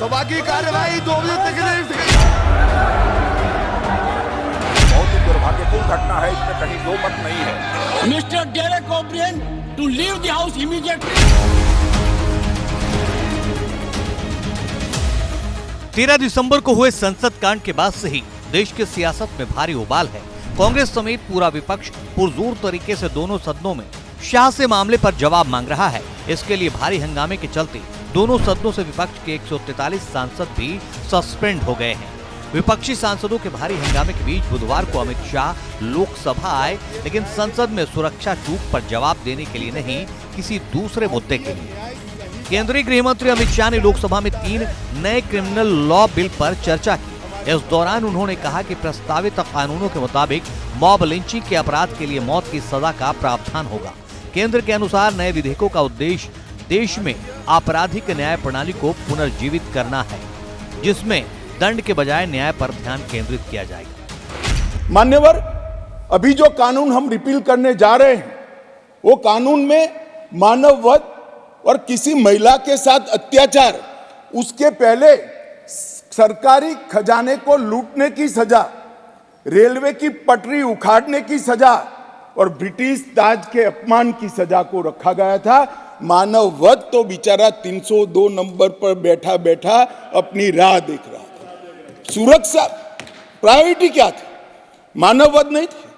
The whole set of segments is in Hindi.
सभा की कार्यवाही 2 बजे तक के लिए बहुत ही दुर्भाग्यपूर्ण घटना है, इसमें कहीं दो मत नहीं है। Mister Derek O'Brien to leave the house immediately. 13 दिसंबर को हुए संसद कांड के बाद से ही देश की सियासत में भारी उबाल है। कांग्रेस समेत पूरा विपक्ष पुरजोर तरीके से दोनों सदनों में शाह से मामले पर जवाब मांग रहा है। इसके लिए भारी हंगामे के चलते दोनों सदनों से विपक्ष के 143 सांसद भी सस्पेंड हो गए हैं। विपक्षी सांसदों के भारी हंगामे के बीच बुधवार को अमित शाह लोकसभा आए, लेकिन संसद में सुरक्षा चूक पर जवाब देने के लिए नहीं, किसी दूसरे मुद्दे के लिए। केंद्रीय गृह मंत्री अमित शाह ने लोकसभा में 3 नए क्रिमिनल लॉ बिल पर चर्चा की। इस दौरान उन्होंने कहा कि प्रस्तावित कानूनों के मुताबिक मॉब लिंचिंग के अपराध के लिए मौत की सजा का प्रावधान होगा। केंद्र के अनुसार नए विधेयकों का उद्देश्य देश में आपराधिक न्याय प्रणाली को पुनर्जीवित करना है, जिसमें दंड के बजाय न्याय पर ध्यान केंद्रित किया जाएगा। मान्यवर, अभी जो कानून हम रिपील करने जा रहे हैं, वो कानून में मानव वध और किसी महिला के साथ अत्याचार, उसके पहले सरकारी खजाने को लूटने की सजा, रेलवे की पटरी उखाड़ने की सजा और ब्रिटिश ताज के अपमान की सजा को रखा गया था। मानव वध तो बेचारा 302 नंबर पर बैठा बैठा अपनी राह देख रहा था। सुरक्षा प्रायोरिटी क्या थी? मानव वध नहीं थे,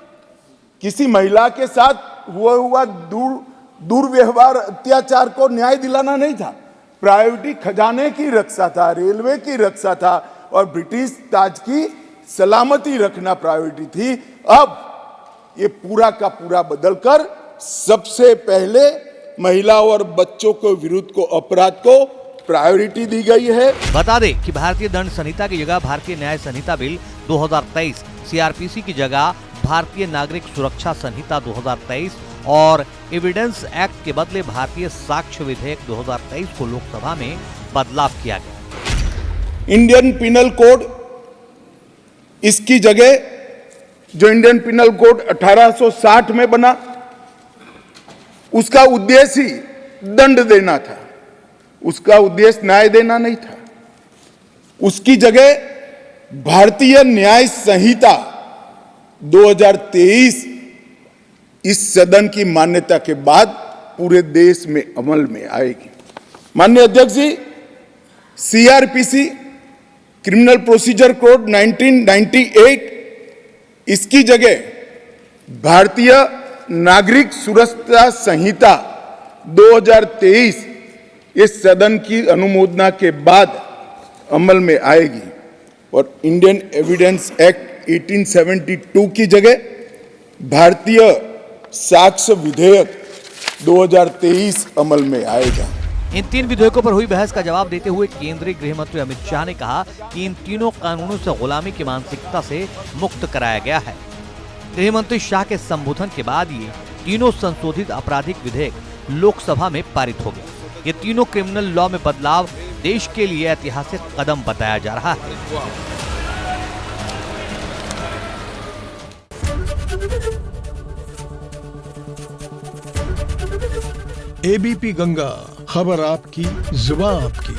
किसी महिला के साथ हुआ दुर्व्यवहार, अत्याचार को न्याय दिलाना नहीं था। प्रायोरिटी खजाने की रक्षा था, रेलवे की रक्षा था और ब्रिटिश ताज की सलामती रखना प्रायोरिटी थी। अब ये पूरा का पूरा बदलकर सबसे पहले महिलाओं और बच्चों के विरुद्ध को अपराध को प्रायोरिटी दी गई है। बता दें कि भारतीय दंड संहिता की जगह भारतीय न्याय संहिता बिल 2023, सीआरपीसी की जगह भारतीय नागरिक सुरक्षा संहिता 2023 और एविडेंस एक्ट के बदले भारतीय साक्ष्य विधेयक 2023 को लोकसभा में बदलाव किया गया। इंडियन पिनल कोड, इसकी जगह जो इंडियन पिनल कोड 1860 में बना, उसका उद्देश्य ही दंड देना था, उसका उद्देश्य न्याय देना नहीं था। उसकी जगह भारतीय न्याय संहिता 2023 इस सदन की मान्यता के बाद पूरे देश में अमल में आएगी। माननीय अध्यक्ष जी, सीआरपीसी क्रिमिनल प्रोसीजर कोड 1998, इसकी जगह भारतीय नागरिक सुरक्षा संहिता 2023 इस सदन की अनुमोदना के बाद अमल में आएगी और इंडियन एविडेंस एक्ट 1872 की जगह भारतीय साक्ष्य विधेयक 2023 अमल में आएगा। इन 3 विधेयकों पर हुई बहस का जवाब देते हुए केंद्रीय गृह मंत्री अमित शाह ने कहा कि इन तीनों कानूनों से गुलामी की मानसिकता से मुक्त कराया गया है। गृह मंत्री शाह के संबोधन के बाद ये तीनों संशोधित आपराधिक विधेयक लोकसभा में पारित हो गए। ये तीनों क्रिमिनल लॉ में बदलाव देश के लिए ऐतिहासिक कदम बताया जा रहा है। एबीपी गंगा, खबर आपकी, जुबान आपकी।